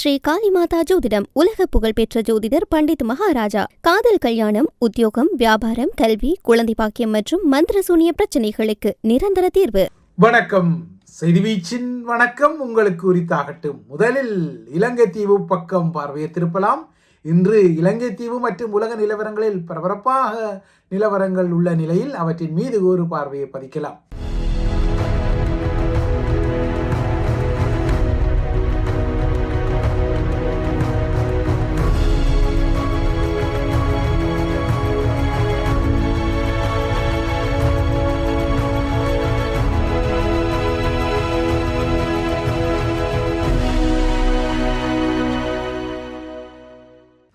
ஸ்ரீ காளிமாதா ஜோதிடம் உலக புகழ்பெற்ற ஜோதிடர் பண்டித் மகாராஜா. காதல், கல்யாணம், உத்தியோகம், வியாபாரம், கல்வி, குழந்தை பாக்கியம் மற்றும் மந்திரசூனிய பிரச்சனைகளுக்கு நிரந்தர தீர்வு. வணக்கம். செய்திவீச்சின் வணக்கம் உங்களுக்கு உரித்தாகட்டும். முதலில் இலங்கை தீவு பக்கம் பார்வையை திருப்பலாம். இன்று இலங்கை தீவு மற்றும் உலக நிலவரங்களில் பரபரப்பாக நிலவரங்கள் உள்ள நிலையில் அவற்றின் மீது ஒரு பார்வையை பதிக்கலாம்.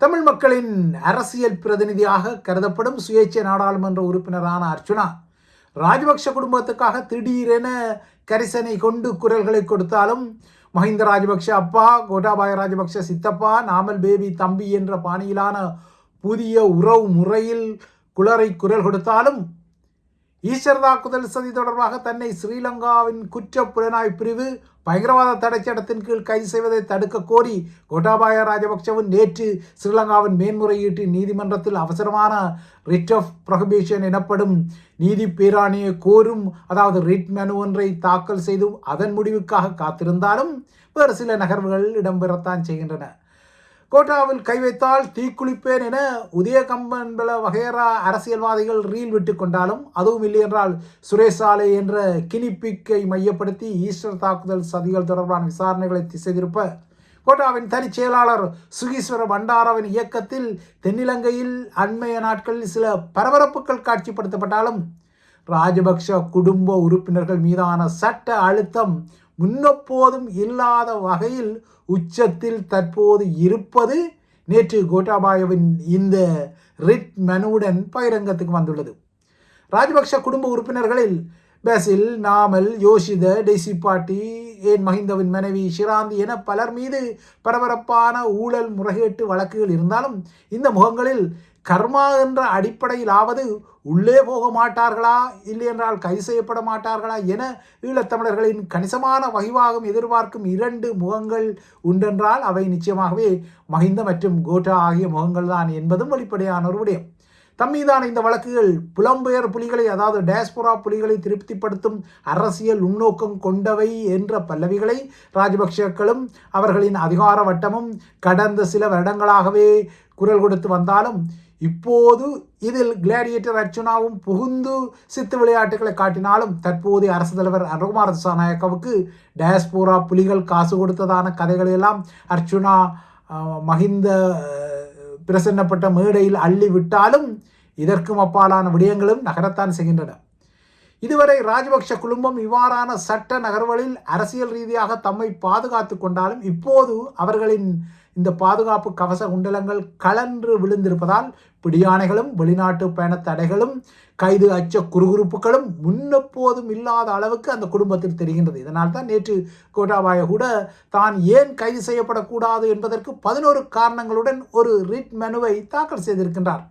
தமிழ் மக்களின் அரசியல் பிரதிநிதியாக கருதப்படும் சுயேட்சை நாடாளுமன்ற உறுப்பினரான அர்ச்சுனா ராஜபக்ஷ குடும்பத்துக்காக திடீரென கரிசனை கொண்டு குரல்களை கொடுத்தாலும் மஹிந்த ராஜபக்ஷ அப்பா, கோட்டாபாய ராஜபக்ஷ சித்தப்பா, நாமல் பேபி தம்பி என்ற பாணியிலான புதிய உறவு முறையில் குரல் கொடுத்தாலும் ஈஸ்டர் தாக்குதல் சதி தொடர்பாக தன்னை ஸ்ரீலங்காவின் குற்ற புலனாய்வு பிரிவு பயங்கரவாத தடை சட்டத்தின் கீழ் கைது செய்வதை தடுக்க கோரி கோட்டாபாய ராஜபக்சவும் நேற்று ஸ்ரீலங்காவின் மேன்முறையீட்டு நீதிமன்றத்தில் அவசரமான ரிட் ஆஃப் ப்ரொஹிபிஷன் எனப்படும் நீதி பேராணையை கோரும் ரிட் மனு ஒன்றை தாக்கல் செய்தும் அதன் முடிவுக்காக காத்திருந்தாலும் வேறு சில நகர்வுகள் இடம்பெறத்தான் செய்கின்றன. கோட்டாவில் கை வைத்தால் தீக்குளிப்பேன் என உதயகம்பன்பல வகையரா அரசியல்வாதிகள் ரீல் விட்டு கொண்டாலும் அதுவும் இல்லை என்றால் சுரேஷ் சாலை என்ற கினிப்பிக்கை மையப்படுத்தி ஈஸ்டர் தாக்குதல் சதிகள் தொடர்பான விசாரணைகளை திசை திருப்ப கோட்டாவின் தனி செயலாளர் சுகீஸ்வர பண்டாராவின் இயக்கத்தில் தென்னிலங்கையில் அண்மைய நாட்களில் சில பரபரப்புகள் காட்சிப்படுத்தப்பட்டாலும் ராஜபக்ஷ குடும்ப உறுப்பினர்கள் மீதான சட்ட அழுத்தம் முன்னெப்போதும் இல்லாத வகையில் உச்சத்தில் தற்போது இருப்பது நேற்று கோட்டாபாயவின் இந்த ரிட் மனுவுடன் பகிரங்கத்துக்கு வந்துள்ளது. ராஜபக்ஷ குடும்ப உறுப்பினர்களில் பேசில், நாமல், யோஷித, டெசிபாட்டி, ஏன் மஹிந்தவின் மனைவி ஷிராந்தி என பலர் மீது பரபரப்பான ஊழல் முறைகேட்டு வழக்குகள் இருந்தாலும் இந்த முகங்களில் கர்மா என்ற அடிப்படையிலாவது உள்ளே போக மாட்டார்களா, இல்லை என்றால் கைது செய்யப்பட மாட்டார்களா என ஈழத்தமிழர்களின் கணிசமான வகிவாகும் எதிர்பார்க்கும் இரண்டு முகங்கள் உண்டென்றால் அவை நிச்சயமாகவே மஹிந்த மற்றும் கோட்டா ஆகிய முகங்கள் தான் என்பதும் வெளிப்படையான ஒரு விடயம். தம்மீதான இந்த வழக்குகள் புலம்பெயர் புலிகளை டேஸ்போரா புலிகளை திருப்திப்படுத்தும் அரசியல் உள்நோக்கம் கொண்டவை என்ற பல்லவிகளை ராஜபக்ஷக்களும் அவர்களின் அதிகார வட்டமும் கடந்த சில வருடங்களாகவே குரல் கொடுத்து வந்தாலும் இப்போது இதில் கிளாடியேட்டர் அர்ச்சுனாவும் புகுந்து சித்து விளையாட்டுகளை காட்டினாலும் தற்போதைய அரசு தலைவர் அனுகுமார திசாநாயக்கவுக்கு டேஸ்போரா புலிகள் காசு கொடுத்ததான கதைகளெல்லாம் அர்ச்சுனா மஹிந்த பிரசன்னப்பட்ட மேடையில் அள்ளி விட்டாலும் இதற்கும் அப்பாலான விடயங்களும் நகரத்தான் செய்கின்றன. இதுவரை ராஜபக்ஷ குடும்பம் இவ்வாறான சட்ட நகர்வுகளில் அரசியல் ரீதியாக தம்மை பாதுகாத்து கொண்டாலும் இப்போது அவர்களின் இந்த பாதுகாப்பு கவச குண்டலங்கள் கலன்று விழுந்திருப்பதால் பிடியானைகளும் வெளிநாட்டு பயண தடைகளும் கைது அச்ச குறுகுறுப்புகளும் முன்னெப்போதும் இல்லாத அளவுக்கு அந்த குடும்பத்தில் தெரிகின்றது. இதனால் தான் நேற்று கோட்டாபாய கூட தான் ஏன் கைது செய்யப்படக்கூடாது என்பதற்கு 11 காரணங்களுடன் ஒரு ரிட் மனுவை தாக்கல் செய்திருக்கின்றார்.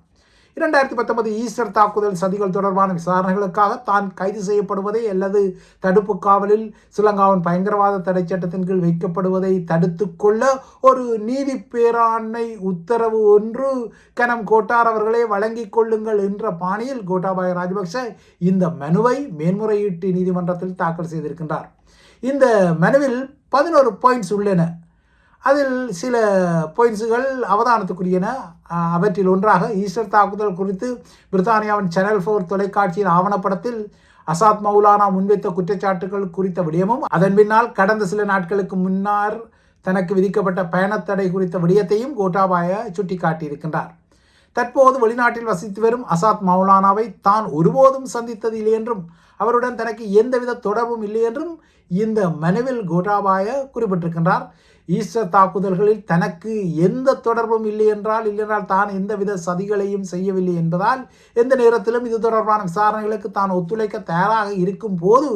2019 ஈஸ்டர் தாக்குதல் சதிகள் தொடர்பான விசாரணைகளுக்காக தான் கைது செய்யப்படுவதை அல்லது தடுப்பு காவலில் ஸ்ரீலங்காவின் பயங்கரவாத தடை சட்டத்தின் கீழ் வைக்கப்படுவதை தடுத்து கொள்ள ஒரு நீதி பேராணை உத்தரவு ஒன்று கனம் கோட்டார் அவர்களே வழங்கிக் கொள்ளுங்கள் என்ற பாணியில் கோட்டாபாய ராஜபக்ஷ இந்த மனுவை மேன்முறையீட்டு நீதிமன்றத்தில் தாக்கல் செய்திருக்கின்றார். இந்த மனுவில் 11 பாயிண்ட்ஸ் உள்ளன. அதில் சில பாயிண்ட்ஸுகள் அவதானத்துக்குரியன. அவற்றில் ஒன்றாக ஈஸ்டர் தாக்குதல் குறித்து பிரித்தானியாவின் சேனல் 4 தொலைக்காட்சியின் ஆவணப்படத்தில் அசாத் மௌலானா முன்வைத்த குற்றச்சாட்டுகள் குறித்த விடயமும் அதன் பின்னால் கடந்த சில நாட்களுக்கு முன்னர் தனக்கு விதிக்கப்பட்ட பயணத்தடை குறித்த விடயத்தையும் கோட்டாபாய சுட்டிக்காட்டியிருக்கின்றார். தற்போது வெளிநாட்டில் வசித்து வரும் அசாத் மௌலானாவை தான் ஒருபோதும் சந்தித்தது இல்லை என்றும் அவருடன் தனக்கு எந்தவித தொடர்பும் இல்லை என்றும் இந்த மனுவில் கோட்டாபாய குறிப்பிட்டிருக்கின்றார். ஈஸ்டர் தாக்குதல்களில் தனக்கு எந்த தொடர்பும் இல்லையென்றால் தான் எந்தவித சதிகளையும் செய்யவில்லை என்பதால் எந்த நேரத்திலும் இது தொடர்பான விசாரணைகளுக்கு தான் ஒத்துழைக்க தயாராக இருக்கும் போது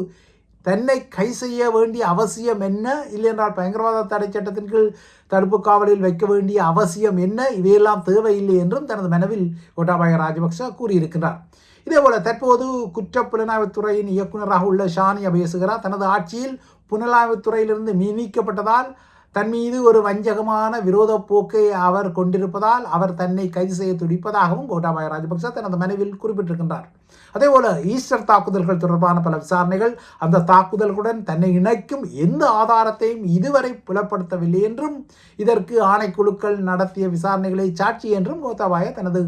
தன்னை கை செய்ய வேண்டிய அவசியம் என்ன, இல்லையென்றால் பயங்கரவாத தடை சட்டத்தின் கீழ் தடுப்பு காவலில் வைக்க வேண்டிய அவசியம் என்ன, இவையெல்லாம் தேவையில்லை என்றும் தனது மனுவில் கோட்டாபாய ராஜபக்ஷ கூறியிருக்கிறார். இதேபோல தற்போது குற்ற புலனாய்வுத்துறையின் இயக்குநராக உள்ள ஷானி அபேசுகரா தனது ஆட்சியில் புலனாய்வுத்துறையிலிருந்து நீக்கப்பட்டதால் தன் மீது ஒரு வஞ்சகமான விரோத போக்கை அவர் கொண்டிருப்பதால் அவர் தன்னை கைது செய்ய துடிப்பதாகவும் கோட்டாபாய ராஜபக்ச தனது மனைவியில் குறிப்பிட்டிருக்கின்றார். அதேபோல ஈஸ்டர் தாக்குதல்கள் தொடர்பான பல விசாரணைகள் அந்த தாக்குதல்களுடன் தன்னை இணைக்கும் எந்த ஆதாரத்தையும் இதுவரை புலப்படுத்தவில்லை என்றும் இதற்கு ஆணைக்குழுக்கள் நடத்திய விசாரணைகளை சாட்சி என்றும் கோட்டாபாய தனது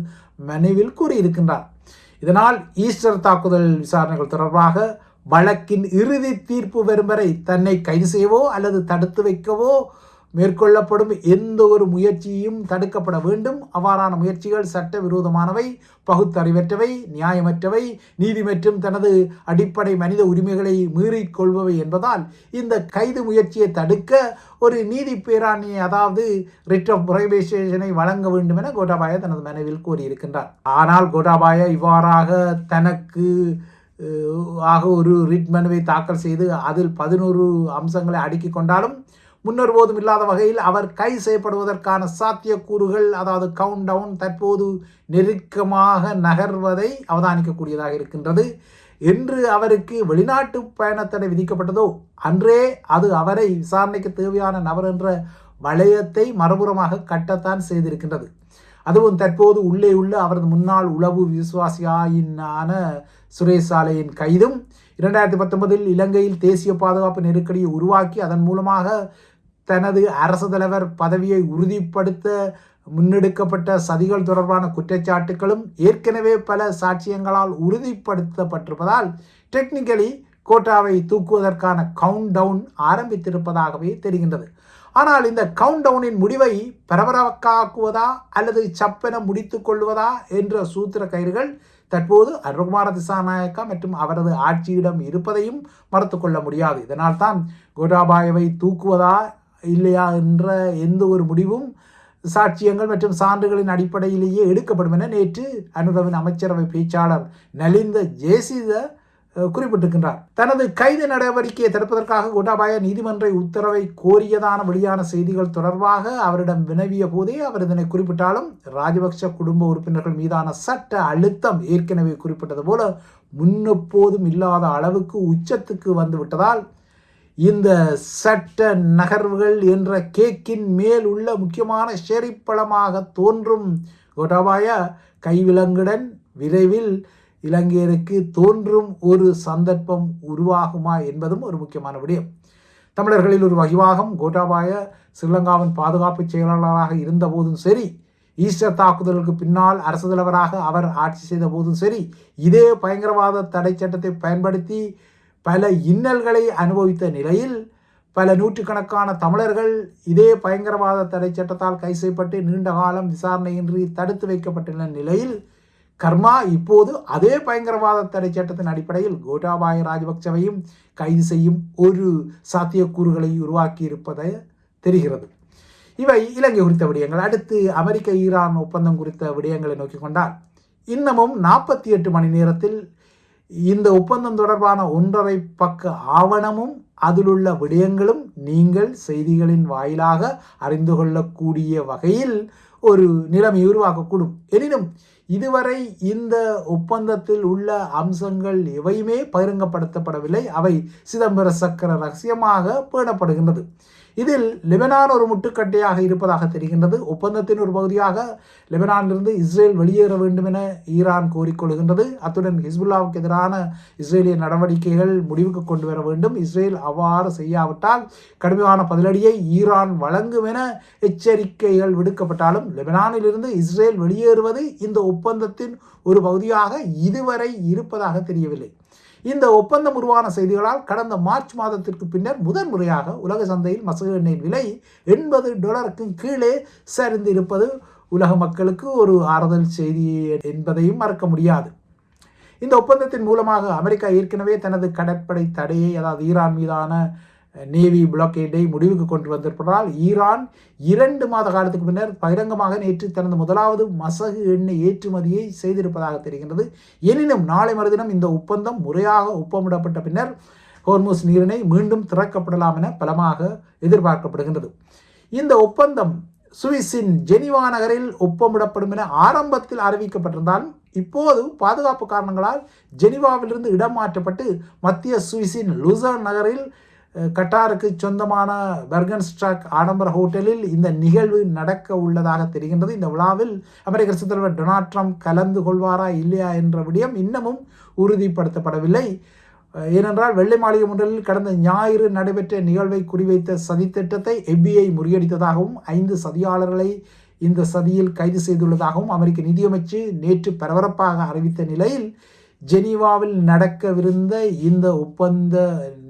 மனைவியில் கூறியிருக்கின்றார். இதனால் ஈஸ்டர் தாக்குதல் விசாரணைகள் தொடர்பாக வழக்கின் இறுதி தீர்ப்பு வரும் வரை தன்னை கைது செய்யவோ அல்லது தடுத்து வைக்கவோ மேற்கொள்ளப்படும் எந்த ஒரு முயற்சியும் தடுக்கப்பட வேண்டும். அவ்வாறான முயற்சிகள் சட்டவிரோதமானவை, பகுத்தறிவற்றவை, நியாயமற்றவை, நீதி மற்றும் தனது அடிப்படை மனித உரிமைகளை மீறிக்கொள்பவை என்பதால் இந்த கைது முயற்சியை தடுக்க ஒரு நீதி பேராணையை, அதாவது ரிட் ஆஃப் ப்ரொஹிபிஷனை வழங்க வேண்டும் என கோட்டாபாய தனது மனைவியில் கூறியிருக்கின்றார். ஆனால் கோட்டாபாய இவ்வாறாக தனக்கு ஒரு ரிட் மனுவை தாக்கல் செய்து அதில் 11 அம்சங்களை அடுக்கிக் கொண்டாலும் முன்னர் போதும் இல்லாத வகையில் அவர் கைது செய்யப்படுவதற்கான சாத்தியக்கூறுகள், அதாவது கவுண்ட் டவுன் தற்போது நெருக்கமாக நகர்வதை அவதானிக்கக்கூடியதாக இருக்கின்றது. என்று அவருக்கு வெளிநாட்டு பயணத்தடை விதிக்கப்பட்டதோ அன்றே அது அவரை விசாரணைக்கு தேவையான நபர் என்ற வளையத்தை மறுபுறமாக கட்டத்தான் செய்திருக்கின்றது. அதுவும் தற்போது உள்ளே உள்ள அவரது முன்னாள் உளவு விசுவாசியான சுரேஷ் சாலையின் கைதும் 2019 இலங்கையில் தேசிய பாதுகாப்பு நெருக்கடியை உருவாக்கி அதன் மூலமாக தனது அரசு தலைவர் பதவியை உறுதிப்படுத்த முன்னெடுக்கப்பட்ட சதிகள் தொடர்பான குற்றச்சாட்டுகளும் ஏற்கனவே பல சாட்சியங்களால் உறுதிப்படுத்தப்பட்டிருப்பதால் டெக்னிக்கலி கோட்டாவை தூக்குவதற்கான கவுண்ட் டவுன் ஆரம்பித்திருப்பதாகவே தெரிகின்றது. ஆனால் இந்த கவுண்ட் டவுனின் முடிவை பரபரப்பாக்குவதா அல்லது சப்பென முடித்து கொள்வதா என்ற சூத்திர கயிறுகள் தற்போது அனுரகுமார திசாநாயக்கா மற்றும் அவரது ஆட்சியிடம் இருப்பதையும் மறுத்து கொள்ள முடியாது. இதனால் தான் கோட்டாபாயவை தூக்குவதா இல்லையா என்ற எந்த ஒரு முடிவும் சாட்சியங்கள் மற்றும் சான்றுகளின் அடிப்படையிலேயே எடுக்கப்படும் என நேற்று அனுரவின் அமைச்சரவை பேச்சாளர் நலிந்த ஜேசித குறிப்பிட்டிருக்கின்றார். தனது கைது நடவடிக்கையை தடுப்பதற்காக கோட்டாபாய நீதிமன்ற உத்தரவை கோரியதான வெளியான செய்திகள் தொடர்பாக அவரிடம் வினவிய போதே அவர் இதனை குறிப்பிட்டாலும் ராஜபக்ஷ குடும்ப உறுப்பினர்கள் மீதான சட்ட அழுத்தம் ஏற்கனவே குறிப்பிட்டது போல முன்னெப்போதும் இல்லாத அளவுக்கு உச்சத்துக்கு வந்துவிட்டதால் இந்த சட்ட நகர்வுகள் என்ற கேக்கின் மேல் உள்ள முக்கியமான ஷெரிப்பழமாக தோன்றும் கோட்டாபாய கைவிலங்குடன் விரைவில் இலங்கையருக்கு தோன்றும் ஒரு சந்தர்ப்பம் உருவாகுமா என்பதும் ஒரு முக்கியமான விடயம். தமிழர்களில் ஒரு வகிவாகம் கோட்டாபாய ஸ்ரீலங்காவின் பாதுகாப்பு செயலாளராக இருந்த போதும் சரி, ஈஸ்டர் தாக்குதலுக்கு பின்னால் அரசு தலைவராக அவர் ஆட்சி செய்த போதும் சரி, இதே பயங்கரவாத தடை சட்டத்தை பயன்படுத்தி பல இன்னல்களை அனுபவித்த நிலையில் பல நூற்றுக்கணக்கான தமிழர்கள் இதே பயங்கரவாத தடை சட்டத்தால் கைது செய்யப்பட்டு நீண்ட காலம் விசாரணையின்றி தடுத்து வைக்கப்பட்டுள்ள நிலையில் கர்மா இப்போது அதே பயங்கரவாத தடை சட்டத்தின் அடிப்படையில் கோட்டாபாய ராஜபக்சவையும் கைது செய்யும் ஒரு சாத்தியக்கூறுகளை உருவாக்கி இருப்பதை தெரிகிறது. இவை இலங்கை குறித்த விடயங்கள். அடுத்து அமெரிக்க ஈரான் ஒப்பந்தம் குறித்த விடயங்களை நோக்கி கொண்டால் இன்னமும் 48 மணி நேரத்தில் இந்த ஒப்பந்தம் தொடர்பான 1.5 பக்க ஆவணமும் அதிலுள்ள விடயங்களும் நீங்கள் செய்திகளின் வாயிலாக அறிந்து கொள்ளக்கூடிய வகையில் ஒரு நிலைமை உருவாக்கக்கூடும். எனினும் இதுவரை இந்த ஒப்பந்தத்தில் உள்ள அம்சங்கள் எவையுமே பகிரங்கப்படுத்தப்படவில்லை. அவை சிதம்பர சக்கர ரகசியமாக பேணப்படுகின்றது. இதில் லெபனான் ஒரு முட்டுக்கட்டையாக இருப்பதாக தெரிகின்றது. ஒப்பந்தத்தின் ஒரு பகுதியாக லெபனானிலிருந்து இஸ்ரேல் வெளியேற வேண்டும் என ஈரான் கோரிக்கொள்கின்றது. அத்துடன் ஹிஸ்புல்லாவுக்கு எதிரான இஸ்ரேலிய நடவடிக்கைகள் முடிவுக்கு கொண்டு வர வேண்டும். இஸ்ரேல் அவ்வாறு செய்யாவிட்டால் கடுமையான பதிலடியை ஈரான் வழங்கும் என எச்சரிக்கைகள் விடுக்கப்பட்டாலும் லெபனானிலிருந்து இஸ்ரேல் வெளியேறுவது இந்த ஒப்பந்தத்தின் ஒரு பகுதியாக இதுவரை இருப்பதாக தெரியவில்லை. இந்த ஒப்பந்தம் உருவான செய்திகளால் கடந்த மார்ச் மாதத்திற்கு பின்னர் முதன்முறையாக உலக சந்தையில் மசகு எண்ணெயின் விலை $80 கீழே சரிந்து இருப்பது உலக மக்களுக்கு ஒரு ஆறுதல் செய்தி என்பதையும் மறக்க முடியாது. இந்த ஒப்பந்தத்தின் மூலமாக அமெரிக்கா ஏற்கனவே தனது கடற்படை தடையை, அதாவது ஈரான் மீதான நேவி பிளாக்கேட்டை முடிவுக்கு கொண்டு வந்திருப்பதால் ஈரான் 2 மாத காலத்துக்கு பின்னர் பகிரங்கமாக நேற்று தனது முதலாவது மசகு எண்ணெய் ஏற்றுமதியை செய்திருப்பதாக தெரிகின்றது. எனினும் நாளை மறுதினம் இந்த ஒப்பந்தம் முறையாக ஒப்பமிடப்பட்ட பின்னர் ஹோர்முஸ் நீரிணை மீண்டும் திறக்கப்படலாம் என பலமாக எதிர்பார்க்கப்படுகின்றது. இந்த ஒப்பந்தம் சுவிஸின் ஜெனீவா நகரில் ஒப்பமிடப்படும் என ஆரம்பத்தில் அறிவிக்கப்பட்டிருந்தாலும் இப்போது பாதுகாப்பு காரணங்களால் ஜெனீவாவிலிருந்து இடம் மாற்றப்பட்டு மத்திய சுவிஸின் லுசர்ன் நகரில் கட்டாருக்கு சொந்தமான பெர்கன்ஸ்டாக் ஆடம்பர ஹோட்டலில் இந்த நிகழ்வு நடக்க உள்ளதாக தெரிகின்றது. இந்த விழாவில் அமெரிக்க அரசுத் தலைவர் டொனால்ட் ட்ரம்ப் கலந்து கொள்வாரா இல்லையா என்ற விடயம் இன்னமும் உறுதிப்படுத்தப்படவில்லை. ஏனென்றால் வெள்ளை மாளிகை ஒன்றில் கடந்த ஞாயிறு நடைபெற்ற நிகழ்வை குறிவைத்த சதித்திட்டத்தை FBI முறியடித்ததாகவும் 5 சதியாளர்களை இந்த சதியில் கைது செய்துள்ளதாகவும் அமெரிக்க நிதியமைச்சு நேற்று பரபரப்பாக அறிவித்த நிலையில் ஜெனீவாவில் நடக்கவிருந்த இந்த ஒப்பந்த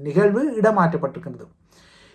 நிகழ்வு இடமாற்றப்பட்டிருக்கின்றது.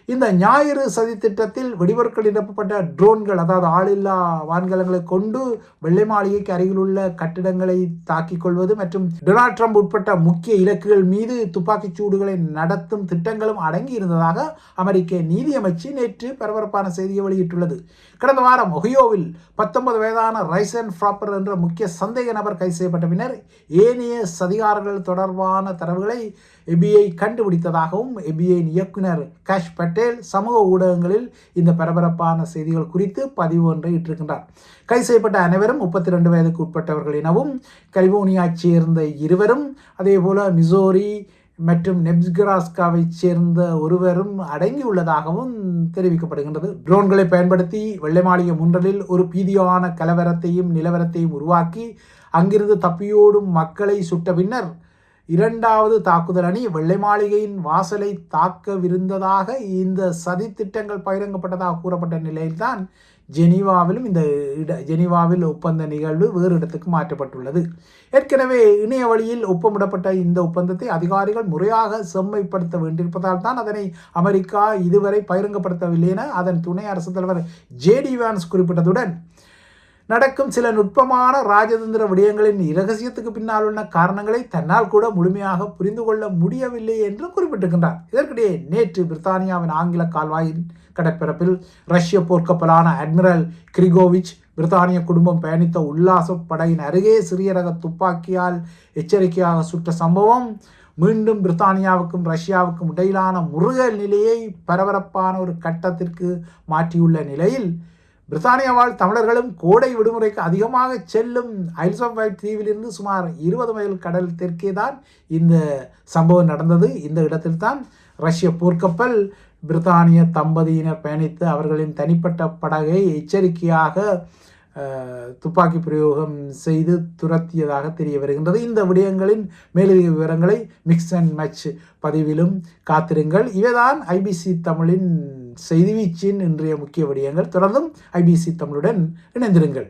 இந்த ஞாயிறு சதித்திட்டத்தில் வெடிபொருட்கள் நிரப்பப்பட்ட ட்ரோன்கள், அதாவது ஆளில்லா வான்கலங்களை கொண்டு வெள்ளை மாளிகைக்கு அருகில் உள்ள கட்டிடங்களை தாக்கிக் கொள்வது மற்றும் டொனால்ட் ட்ரம்ப் உட்பட்ட முக்கிய இலக்குகள் மீது துப்பாக்கிச் சூடுகளை நடத்தும் திட்டங்களும் அடங்கி இருந்ததாக அமெரிக்க நீதியமைச்சு நேற்று பரபரப்பான செய்தியை வெளியிட்டுள்ளது. கடந்த வாரம் ஒஹியோவில் 19 வயதான ரைசன் ஃப்ராப்பர் என்ற முக்கிய சந்தேக நபர் கைது செய்யப்பட்ட பின்னர் ஏனைய சதிகாரர்கள் தொடர்பான தரவுகளை FBI கண்டுபிடித்ததாகவும் FBI இயக்குனர் காஷ் பட்டேல் சமூக ஊடகங்களில் இந்த பரபரப்பான செய்திகள் குறித்து பதிவு ஒன்றை இட்டிருக்கின்றார். கைது செய்யப்பட்ட அனைவரும் 32 வயதுக்கு உட்பட்டவர்கள் எனவும், கலிபோர்னியாவைச் சேர்ந்த 2 அதேபோல மிசோரி மற்றும் நெப்ராஸ்காவை சேர்ந்த ஒருவரும் அடங்கியுள்ளதாகவும் தெரிவிக்கப்படுகின்றது. ட்ரோன்களை பயன்படுத்தி வெள்ளை மாளிகை முன்றலில் ஒரு பீதியான கலவரத்தையும் நிலவரத்தையும் உருவாக்கி அங்கிருந்து தப்பியோடும் மக்களை சுட்ட பின்னர் 2வது தாக்குதல் அணி வெள்ளை மாளிகையின் வாசலை தாக்கவிருந்ததாக இந்த சதி திட்டங்கள் பகிரங்கப்பட்டதாக கூறப்பட்ட நிலையில்தான் ஜெனீவாவில் ஒப்பந்த நிகழ்வு வேறு இடத்துக்கு மாற்றப்பட்டுள்ளது. ஏற்கனவே இணைய வழியில் ஒப்பமிடப்பட்ட இந்த ஒப்பந்தத்தை அதிகாரிகள் முறையாக செம்மைப்படுத்த வேண்டியிருப்பதால் தான் அதனை அமெரிக்கா இதுவரை பகிரங்கப்படுத்தவில்லை என அதன் துணை அரசுத் தலைவர் JD வான்ஸ் குறிப்பிட்டதுடன், நடக்கும் சில நுட்பமான ராஜதந்திர விடயங்களின் இரகசியத்துக்கு பின்னால் உள்ள காரணங்களை தன்னால் கூட முழுமையாக புரிந்து கொள்ள முடியவில்லை என்று குறிப்பிட்டிருக்கின்றார். இதற்கிடையே நேற்று பிரித்தானியாவின் ஆங்கில கால்வாயின் கடற்பரப்பில் ரஷ்ய போர்க்கப்பலான அட்மிரல் கிரிகோவிச் பிரித்தானிய குடும்பம் பயணித்த உல்லாச படையின் அருகே சிறிய ரக துப்பாக்கியால் எச்சரிக்கையாக சுட்ட சம்பவம் மீண்டும் பிரித்தானியாவுக்கும் ரஷ்யாவுக்கும் இடையிலான முறுகல் நிலையை பரபரப்பான ஒரு கட்டத்திற்கு மாற்றியுள்ள நிலையில், பிரித்தானியா வாழ் தமிழர்களும் கோடை விடுமுறைக்கு அதிகமாக செல்லும் ஐல்ஸ் ஆஃப் வைட் தீவிலிருந்து சுமார் 20 மைல் கடல் தெற்கே தான் இந்த சம்பவம் நடந்தது. இந்த இடத்தில் தான் ரஷ்ய போர்க்கப்பல் பிரித்தானிய தம்பதியினர் பயணித்து அவர்களின் தனிப்பட்ட படகை எச்சரிக்கையாக துப்பாக்கி பிரயோகம் செய்து துரத்தியதாக தெரிய வருகின்றது. இந்த விடயங்களின் மேலதிக விவரங்களை மிக்ஸ் அண்ட் மேட்ச் பதிவிலும் காத்திருங்கள். இவைதான் IBC தமிழின் செய்தி வீச்சின் இன்றைய முக்கிய விடயங்கள். தொடர்ந்தும் IBC தமிழுடன் இணைந்திருங்கள்.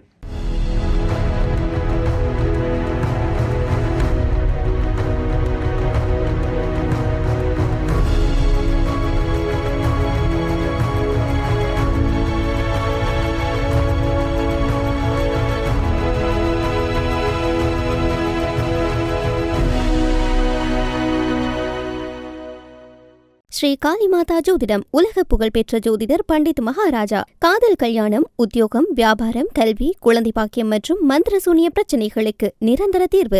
ஸ்ரீ காளிமாதா ஜோதிடம் உலக புகழ்பெற்ற ஜோதிடர் பண்டித் மகாராஜா. காதல், கல்யாணம், உத்தியோகம், வியாபாரம், கல்வி, குழந்தை பாக்கியம் மற்றும் மந்திர சூனிய பிரச்சனைகளுக்கு நிரந்தர தீர்வு.